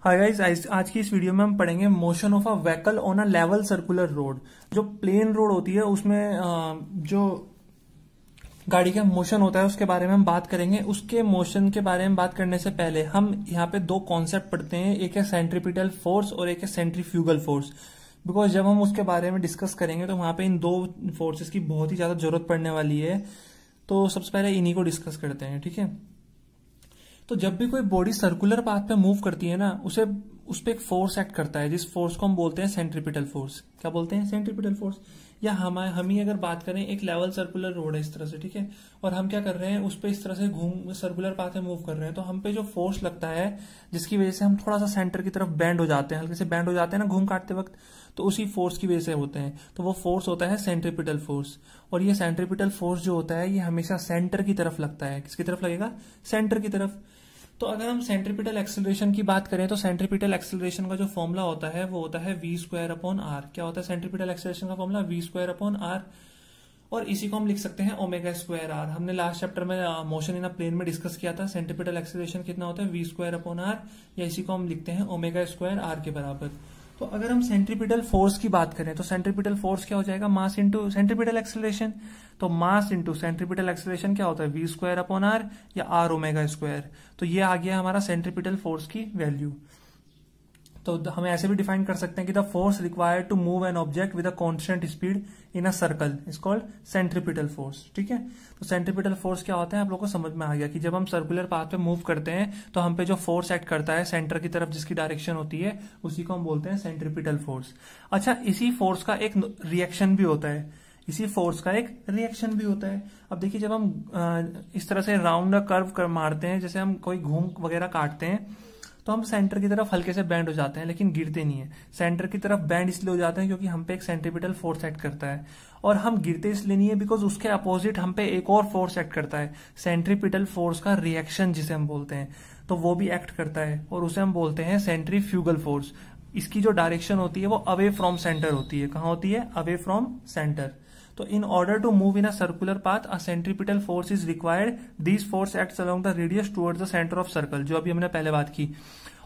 Hi guys, आज की इस वीडियो में हम पढ़ेंगे motion of a vehicle on a level circular road. जो प्लेन रोड होती है उसमें जो गाड़ी का मोशन होता है उसके बारे में हम बात करेंगे। उसके मोशन के बारे में बात करने से पहले हम यहाँ पे दो कॉन्सेप्ट पढ़ते हैं, एक है सेंट्रीपिटल फोर्स और एक है सेंट्रीफ्यूगल फोर्स। बिकॉज जब हम उसके बारे में डिस्कस करेंगे तो वहां पे इन दो फोर्सेस की बहुत ही ज्यादा जरूरत पड़ने वाली है। तो सबसे पहले इन्हीं को डिस्कस करते हैं, ठीक है। तो जब भी कोई बॉडी सर्कुलर पाथ पे मूव करती है ना, उस पे एक फोर्स एक्ट करता है, जिस फोर्स को हम बोलते हैं सेंट्रीपिटल फोर्स। क्या बोलते हैं? Centripetal force. या हम ही अगर बात करें, एक लेवल सर्कुलर रोड है इस तरह से, ठीक है, और हम क्या कर रहे हैं, उस पे इस तरह से घूम सर्कुलर पाथ में मूव कर रहे हैं, तो हम पे जो फोर्स लगता है जिसकी वजह से हम थोड़ा सा सेंटर की तरफ बैंड हो जाते हैं, हल्के से बैंड हो जाते हैं ना घूम काटते वक्त, तो उसी फोर्स की वजह से होते हैं। तो वो फोर्स होता है सेंट्रीपिटल फोर्स। और ये सेंट्रीपिटल फोर्स जो होता है ये हमेशा सेंटर की तरफ लगता है। किसकी तरफ लगेगा? सेंटर की तरफ। तो अगर हम सेंट्रीपिटल एक्सेलरेशन की बात करें तो सेंट्रीपिटल एक्सेलरेशन का जो फॉर्मूला होता है वो होता है v²/r। क्या होता है सेंट्रीपिटल एक्सेलरेशन का फॉर्मूला? v²/r। और इसी को हम लिख सकते हैं ω²r। हमने लास्ट चैप्टर में मोशन इन अ प्लेन में डिस्कस किया था सेंट्रीपिटल एक्सेलरेशन कितना होता है, v²/r, या इसी को हम लिखते हैं ω²r के बराबर। तो अगर हम सेंट्रीपिटल फोर्स की बात करें तो सेंट्रीपिटल फोर्स क्या हो जाएगा? Mass into centripetal acceleration. तो मास इंटू सेंट्रीपिटल एक्सेलरेशन क्या होता है? v²/r या r⍵²। तो ये आ गया हमारा सेंट्रीपिटल फोर्स की वैल्यू। तो हम ऐसे भी डिफाइन कर सकते हैं कि the force required to move an object with a constant speed in a circle is called centripetal force, ठीक है। तो सेंट्रीपिटल फोर्स क्या होता है आप लोगों को समझ में आ गया कि जब हम सर्कुलर पाथ पे मूव करते हैं तो हम पे जो फोर्स एक्ट करता है सेंटर की तरफ जिसकी डायरेक्शन होती है उसी को हम बोलते हैं सेंट्रीपिटल फोर्स। अच्छा, इसी फोर्स का एक रिएक्शन भी होता है, इसी फोर्स का एक रिएक्शन भी होता है। अब देखिए, जब हम इस तरह से राउंड कर्व मारते हैं, जैसे हम कोई घूम वगैरह काटते हैं, तो हम सेंटर की तरफ हल्के से बैंड हो जाते हैं लेकिन गिरते नहीं है। सेंटर की तरफ बैंड इसलिए हो जाते हैं क्योंकि हम पे एक सेंट्रीपिटल फोर्स एक्ट करता है, और हम गिरते इसलिए नहीं है बिकॉज उसके अपोजिट हम पे एक और फोर्स एक्ट करता है, सेंट्रीपिटल फोर्स का रिएक्शन जिसे हम बोलते हैं, तो वो भी एक्ट करता है और उसे हम बोलते हैं सेंट्रीफ्यूगल फोर्स। इसकी जो डायरेक्शन होती है वो अवे फ्रॉम सेंटर होती है। कहां होती है? Away from centre. तो in order to move in a circular path, a centripetal force is required. These force acts along the radius towards the center of circle, जो अभी हमने पहले बात की।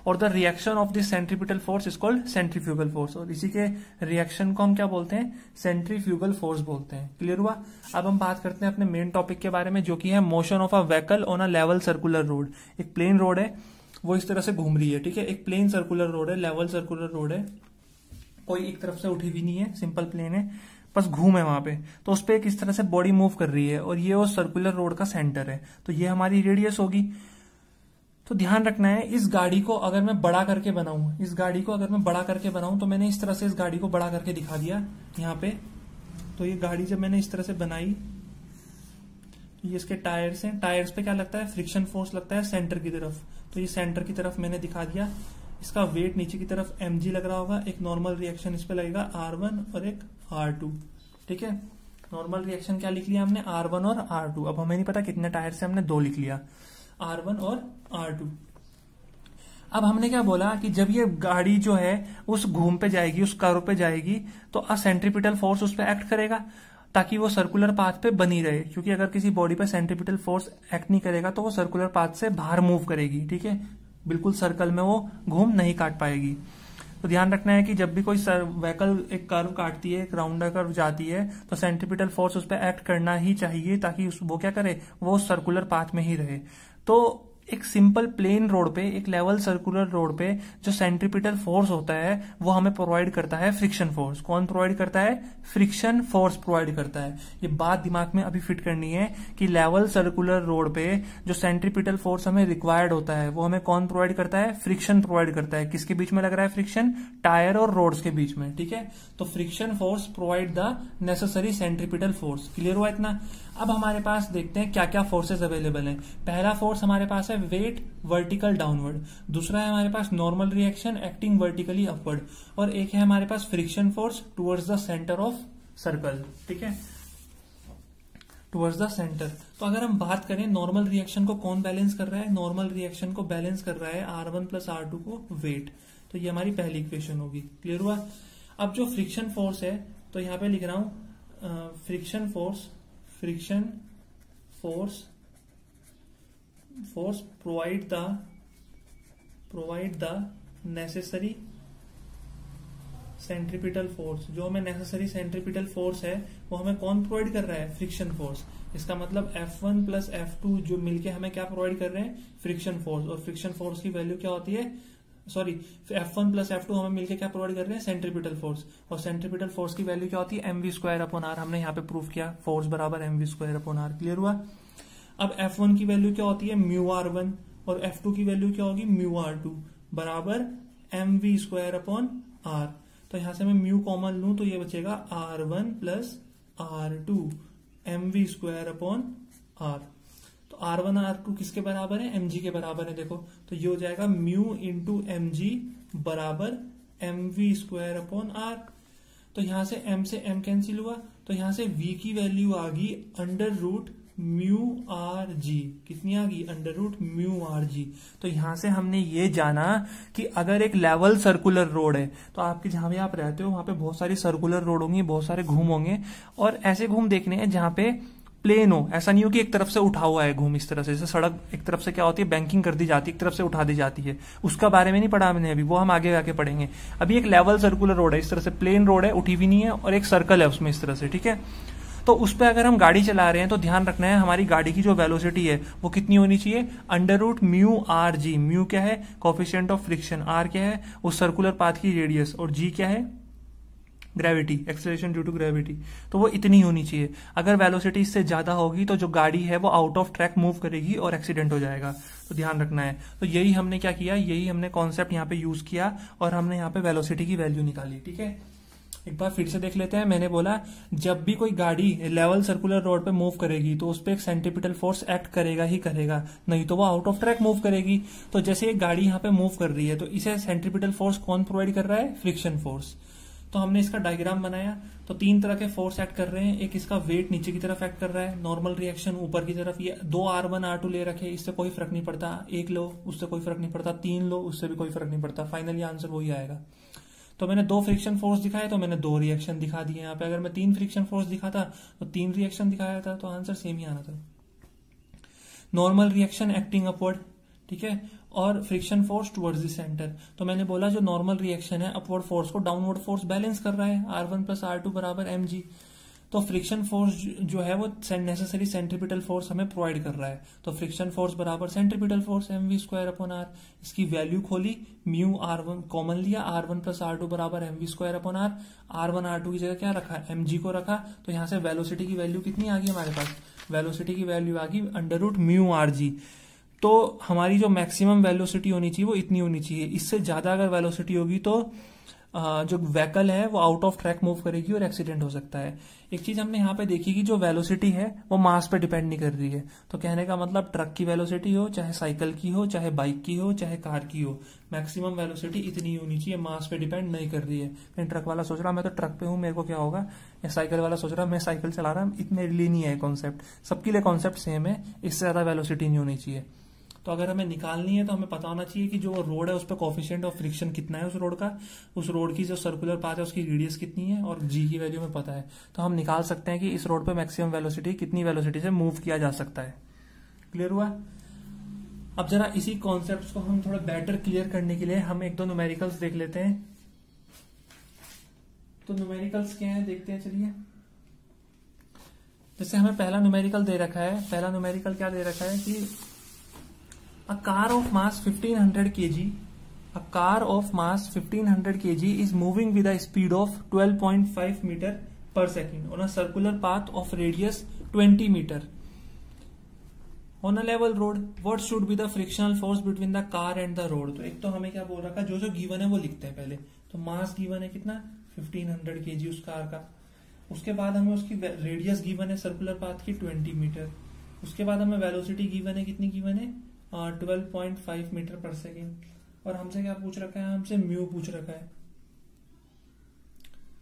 और the reaction of this centripetal force is called centrifugal force, और इसी के रिएक्शन को हम क्या बोलते हैं? सेंट्रीफ्यूगल फोर्स बोलते हैं। क्लियर हुआ? अब हम बात करते हैं अपने मेन टॉपिक के बारे में, जो कि है motion of a vehicle on a level circular road. एक प्लेन रोड है, वो इस तरह से घूम रही है, ठीक है। एक प्लेन सर्कुलर रोड है, लेवल सर्कुलर रोड है, कोई एक तरफ से उठी भी नहीं है, सिंपल प्लेन है, बस घूम है वहां पे। तो उस पर एक इस तरह से बॉडी मूव कर रही है और ये वो सर्कुलर रोड का सेंटर है, तो ये हमारी रेडियस होगी। तो ध्यान रखना है, इस गाड़ी को अगर मैं बड़ा करके बनाऊं, तो मैंने इस तरह से इस गाड़ी को बड़ा करके दिखा दिया यहाँ पे। तो ये गाड़ी जब मैंने इस तरह से बनाई, तो ये इसके टायर्स हैं, टायर्स पे क्या लगता है? फ्रिक्शन फोर्स लगता है सेंटर की तरफ। तो ये सेंटर की तरफ मैंने दिखा दिया। इसका वेट नीचे की तरफ mg लग रहा होगा, एक नॉर्मल रिएक्शन इस पे लगेगा r1 और एक r2, ठीक है। नॉर्मल रिएक्शन क्या लिख लिया हमने? r1 और r2। अब हमें नहीं पता कितने टायर से, हमने 2 लिख लिया, r1 और r2। अब हमने क्या बोला कि जब ये गाड़ी जो है उस घूम पे जाएगी, उस कर्व पे जाएगी, तो अ सेंट्रीपिटल फोर्स उस पर एक्ट करेगा ताकि वो सर्कुलर पाथ पे बनी रहे, क्योंकि अगर किसी बॉडी पे सेंट्रीपिटल फोर्स एक्ट नहीं करेगा तो वो सर्कुलर पाथ से बाहर मूव करेगी, ठीक है, बिल्कुल सर्कल में वो घूम नहीं काट पाएगी। तो ध्यान रखना है कि जब भी कोई व्हीकल एक कर्व काटती है, एक राउंडर कर्व जाती है, तो सेंट्रीपिटल फोर्स उस पर एक्ट करना ही चाहिए ताकि वो क्या करे, वो सर्कुलर पाथ में ही रहे। तो एक सिंपल प्लेन रोड पे, एक लेवल सर्कुलर रोड पे जो सेंट्रीपिटल फोर्स होता है वो हमें प्रोवाइड करता है फ्रिक्शन फोर्स। कौन प्रोवाइड करता है? फ्रिक्शन फोर्स प्रोवाइड करता है। ये बात दिमाग में अभी फिट करनी है कि लेवल सर्कुलर रोड पे जो सेंट्रीपिटल फोर्स हमें रिक्वायर्ड होता है वो हमें कौन प्रोवाइड करता है? फ्रिक्शन प्रोवाइड करता है। किसके बीच में लग रहा है फ्रिक्शन? टायर और रोड्स के बीच में, ठीक है। तो friction force provide the necessary centripetal force. Clear हुआ इतना? अब हमारे पास देखते हैं क्या क्या फोर्सेस अवेलेबल हैं। पहला फोर्स हमारे पास है वेट वर्टिकल डाउनवर्ड, दूसरा है हमारे पास normal reaction acting vertically upward, और एक है हमारे पास friction force towards the centre of circle, ठीक है, टुवर्ड्स द सेंटर। तो अगर हम बात करें नॉर्मल रिएक्शन को कौन बैलेंस कर रहा है? नॉर्मल रिएक्शन को बैलेंस कर रहा है r1 + r2 को वेट। तो ये हमारी पहली इक्वेशन होगी। क्लियर हुआ? अब जो फ्रिक्शन फोर्स है, तो यहां पे लिख रहा हूं friction force provide the necessary centripetal force, जो हमें नेसेसरी सेंट्रीपिटल फोर्स है वो हमें कौन प्रोवाइड कर रहा है? Friction force. इसका मतलब F1 प्लस F2 जो मिलके हमें क्या प्रोवाइड कर रहे हैं? Friction force. और फ्रिक्शन फोर्स की वैल्यू क्या होती है? सॉरी, F1 प्लस F2 हमें मिलके क्या प्रोवाइड कर रहे हैं? Centripetal force. और सेंट्रीपिटल फोर्स की वैल्यू क्या होती है? mv square upon R. हमने यहाँ पे प्रूव किया फोर्स बराबर mv square upon R. Clear हुआ? अब F1 की वैल्यू क्या होती है? म्यू R1 और F2 की वैल्यू क्या होगी? म्यू R2 बराबर mv स्क्वायर अपॉन आर। तो यहां से मैं म्यू कॉमन लूं तो ये बचेगा R1 plus R2 mv square upon R. तो R1 R2 किसके बराबर है? mg के बराबर है। देखो तो ये हो जाएगा म्यू इंटू mg बराबर mv स्क्वायर अपॉन आर। तो यहां से m से m कैंसिल हुआ, तो यहां से v की वैल्यू आ गई under root mu R g. कितनी आ गई? Under root mu R g. तो यहां से हमने ये जाना कि अगर एक लेवल सर्कुलर रोड है तो आपके जहां भी आप रहते हो वहां पे बहुत सारी सर्कुलर रोड होंगी, बहुत सारे घूम होंगे, और ऐसे घूम देखने हैं जहां पे प्लेन हो। ऐसा नहीं हो कि एक तरफ से उठा हुआ है घूम इस तरह से, जैसे सड़क एक तरफ से क्या होती है? बैंकिंग कर दी जाती है, एक तरफ से उठा दी जाती है। उसका बारे में नहीं पढ़ा हमने अभी, वो हम आगे आके पढ़ेंगे। अभी एक लेवल सर्कुलर रोड है, इस तरह से प्लेन रोड है, उठी भी नहीं है, और एक सर्कल है उसमें इस तरह से, ठीक है। तो उस पर अगर हम गाड़ी चला रहे हैं तो ध्यान रखना है हमारी गाड़ी की जो वेलोसिटी है वो कितनी होनी चाहिए? Under root mu R g. Mu क्या है? Coefficient of friction. आर क्या है? उस सर्कुलर पाथ की रेडियस। और जी क्या है? Gravity, acceleration due to gravity. तो वो इतनी होनी चाहिए। अगर वेलोसिटी इससे ज्यादा होगी तो जो गाड़ी है वो आउट ऑफ ट्रैक मूव करेगी और एक्सीडेंट हो जाएगा। तो ध्यान रखना है। तो यही हमने क्या किया? यही हमने कॉन्सेप्ट यहाँ पे यूज किया और हमने यहाँ पे वेलोसिटी की वैल्यू निकाली, ठीक है। एक बार फिर से देख लेते हैं। मैंने बोला जब भी कोई गाड़ी लेवल सर्कुलर रोड पे मूव करेगी तो उस पर एक सेंट्रीपिटल फोर्स एक्ट करेगा ही करेगा, नहीं तो वो आउट ऑफ ट्रैक मूव करेगी। तो जैसे एक गाड़ी यहाँ पे मूव कर रही है तो इसे सेंट्रीपिटल फोर्स कौन प्रोवाइड कर रहा है? Friction force. तो हमने इसका डायग्राम बनाया। तो तीन तरह के फोर्स एक्ट कर रहे हैं। एक इसका वेट नीचे की तरफ एक्ट कर रहा है, नॉर्मल रिएक्शन ऊपर की तरफ। ये दो R1 R2 ले रखे, इससे कोई फर्क नहीं पड़ता। एक लो उससे कोई फर्क नहीं पड़ता, तीन लो उससे भी कोई फर्क नहीं पड़ता, फाइनली आंसर वही आएगा। तो मैंने दो फ्रिक्शन फोर्स दिखाए तो मैंने दो रिएक्शन दिखा दिए। यहाँ पे अगर मैं तीन फ्रिक्शन फोर्स दिखाता तो तीन रिएक्शन दिखाया था, तो आंसर सेम ही आना था। नॉर्मल रिएक्शन एक्टिंग अपवर्ड, ठीक है, और friction force towards the centre. तो मैंने बोला जो नॉर्मल रिएक्शन है अपवर्ड फोर्स को डाउनवर्ड फोर्स बैलेंस कर रहा है, R1 प्लस R2 बराबर mg। तो फ्रिक्शन फोर्स जो है वो नेसेसरी सेंट्रीपिटल फोर्स हमें प्रोवाइड कर रहा है। तो फ्रिक्शन फोर्स बराबर centripetal force mv square upon R. इसकी वैल्यू खोली, म्यू R1 कॉमन लिया, R1 प्लस R2 बराबर mv square upon are. R1 R2 की जगह क्या रखा? mg को रखा। तो यहां से वेलोसिटी की वैल्यू कितनी आ गई हमारे पास? वेलोसिटी की वैल्यू आ गई under root mu R g. तो हमारी जो मैक्सिमम वेलोसिटी होनी चाहिए वो इतनी होनी चाहिए। इससे ज्यादा अगर वेलोसिटी होगी तो जो व्हीकल है वो आउट ऑफ ट्रैक मूव करेगी और एक्सीडेंट हो सकता है। एक चीज हमने यहाँ पे देखी कि जो वेलोसिटी है वो मास पे डिपेंड नहीं कर रही है। तो कहने का मतलब ट्रक की वेलोसिटी हो, चाहे साइकिल की हो, चाहे बाइक की हो, चाहे कार की हो, मैक्सिमम वेलोसिटी इतनी होनी चाहिए, मास पे डिपेंड नहीं कर रही है। कहीं ट्रक वाला सोच रहा मैं तो ट्रक पे हूँ मेरे को क्या होगा, या साइकिल वाला सोच रहा मैं साइकिल चला रहा हूँ, मेरे लिए नहीं है कॉन्सेप्ट। सबके लिए कॉन्सेप्ट सेम है, इससे ज्यादा वेलोसिटी नहीं होनी चाहिए। तो अगर हमें निकालनी है तो हमें पता होना चाहिए कि जो रोड है उस पर कोफिशिएंट ऑफ फ्रिक्शन कितना है उस रोड का, उस रोड की जो सर्कुलर पाथ है उसकी रेडियस कितनी है, और जी की वैल्यू में पता है। तो हम निकाल सकते हैं कि इस रोड पे मैक्सिमम वेलोसिटी कितनी वेलोसिटी से मूव किया जा सकता है। क्लियर हुआ? अब जरा इसी कॉन्सेप्ट को हम थोड़ा बेटर क्लियर करने के लिए हम एक दो न्यूमेरिकल्स देख लेते हैं। तो न्यूमेरिकल्स क्या है देखते हैं, चलिए। जैसे हमें पहला न्यूमेरिकल दे रखा है, पहला न्यूमेरिकल क्या दे रखा है कि A car of mass 1500 kg, a car of mass 1500 kg is moving with a speed of 12.5 meter per second on a circular path of radius 20 meter on a level road. What should be the frictional force between the car and the road? तो एक तो हमें क्या बोल रखा है, जो given है वो लिखते हैं पहले। तो मास गिवन है कितना? 1500 kg उस कार का। उसके बाद हमें उसकी रेडियस गिवन है सर्कुलर पाथ की 20 मीटर। उसके बाद हमें वेलोसिटी गिवन है, कितनी गिवन है? 12.5 मीटर पर सेकेंड। और हमसे क्या पूछ रखा है? हमसे म्यू पूछ रखा है,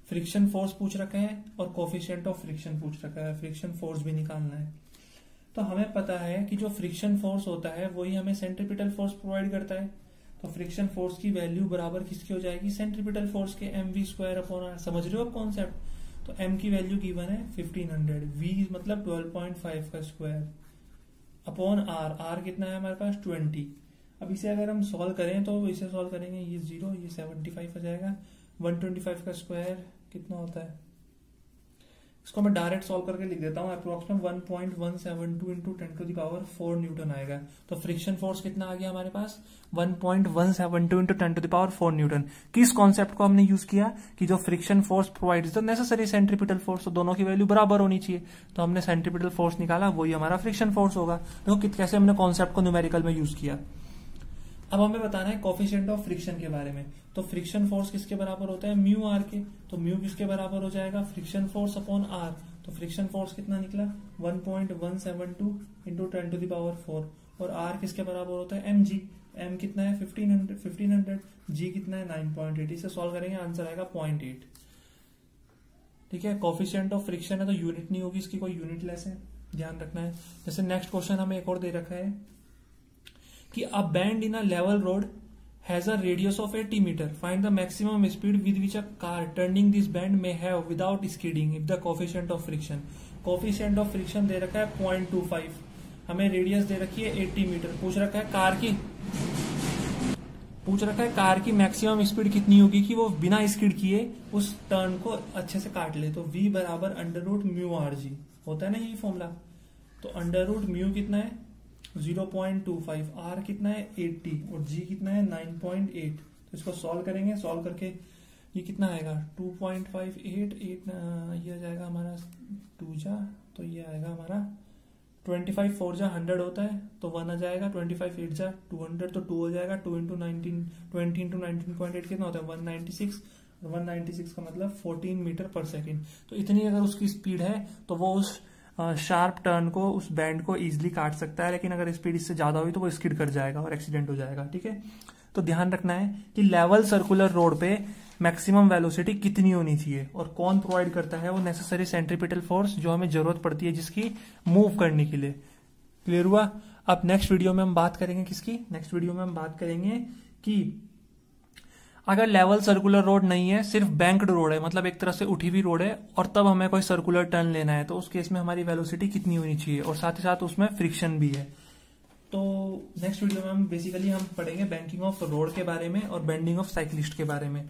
फ्रिक्शन फोर्स पूछ रखा है, और कोफिशिएंट ऑफ फ्रिक्शन पूछ रखा है। फ्रिक्शन फोर्स भी निकालना है। तो हमें पता है कि जो फ्रिक्शन फोर्स होता है वही हमें सेंट्रीपिटल फोर्स प्रोवाइड करता है। तो फ्रिक्शन फोर्स की वैल्यू बराबर किसकी हो जाएगी? सेंट्रीपिटल फोर्स के mv स्क्वायर अपॉन आर। समझ रहे हो आप कॉन्सेप्ट? तो m की वैल्यू गिवन है 1500, v मतलब 12.5 का स्क्वायर अपॉन आर। आर कितना है हमारे पास? 20। अब इसे अगर हम सॉल्व करें तो इसे सॉल्व करेंगे, ये 0, ये 75 हो जाएगा। 125 का स्क्वायर कितना होता है, इसको मैं डायरेक्ट सॉल्व करके लिख देता हूँ। अप्रोक्सीमेट 1.172 इंटू 10⁴ न्यूटन आएगा। तो फ्रिक्शन फोर्स कितना आ गया हमारे पास, 1.172 इंटू 10⁴ न्यूटन। किस कॉन्सेप्ट को हमने यूज किया कि जो friction force provides the necessary centripetal force, तो दोनों की वैल्यू बराबर होनी चाहिए। तो हमने सेंट्रीपिटल फोर्स निकाला, वही हमारा फ्रिक्शन फोर्स होगा। देखो कैसे हमने कॉन्सेप्ट को न्यूमेरिकल में यूज किया। अब हमें बताना है कोफिशिएंट ऑफ फ्रिक्शन के बारे में। तो फ्रिक्शन फोर्स किसके बराबर होता है, म्यू आर के। तो म्यू किसके बराबर हो जाएगा, फ्रिक्शन फोर्स अपॉन आर। तो फ्रिक्शन फोर्स कितना निकला, 1.172 इंटू 10⁴। और आर किसके बराबर होता है, एम जी। एम कितना है, 1500। जी कितना है, 9.8। इसे सॉल्व करेंगे, आंसर आएगा 0.8। ठीक है, कोफिशिएंट ऑफ फ्रिक्शन है तो यूनिट नहीं होगी, इसकी कोई यूनिट लेस है, ध्यान रखना है। जैसे नेक्स्ट क्वेश्चन हमें एक और दे रखा है कि a band in a level road has a radius of 80 meter. Find the maximum speed with which a car turning this band may have without skidding if the coefficient of friction. Coefficient of friction दे रखा है 0.25, हमें radius दे रखी है 80 metre. पूछ रखा है car की maximum speed कितनी होगी कि वो बिना स्किड किए उस टर्न को अच्छे से काट ले। तो v बराबर √μrg होता है ना यही फॉर्मूला। तो √μ कितना है 0.25, आर कितना है 80 और जी कितना है 9.8। तो इसको सॉल्व करेंगे, सॉल्व करके ये कितना आएगा 2.58, ये आ जाएगा हमारा 2 जा, तो ये आएगा हमारा 25 4 जा 100 होता है, तो 1 आ जाएगा। 25 8 जा 200, तो 2 हो जाएगा। 2 इंटू 19, 20 इंटू 19.8 कितना होता है 196। 196 का मतलब 14 मीटर पर सेकेंड। तो इतनी अगर उसकी स्पीड है तो वो उस शार्प टर्न को, उस बैंड को इजीली काट सकता है। लेकिन अगर स्पीड इससे ज्यादा हुई तो वो स्किड कर जाएगा और एक्सीडेंट हो जाएगा। ठीक है, तो ध्यान रखना है कि लेवल सर्कुलर रोड पे मैक्सिमम वेलोसिटी कितनी होनी चाहिए और कौन प्रोवाइड करता है वो नेसेसरी सेंट्रीपिटल फोर्स जो हमें जरूरत पड़ती है जिसकी मूव करने के लिए। क्लियर हुआ। अब नेक्स्ट वीडियो में हम बात करेंगे किसकी, नेक्स्ट वीडियो में हम बात करेंगे कि अगर लेवल सर्कुलर रोड नहीं है, सिर्फ बैंक्ड रोड है, मतलब एक तरह से उठी हुई रोड है, और तब हमें कोई सर्कुलर टर्न लेना है, तो उस केस में हमारी वेलोसिटी कितनी होनी चाहिए और साथ ही साथ उसमें फ्रिक्शन भी है। तो नेक्स्ट वीडियो में हम बेसिकली पढ़ेंगे बैंकिंग ऑफ रोड के बारे में और बेंडिंग ऑफ साइक्लिस्ट के बारे में।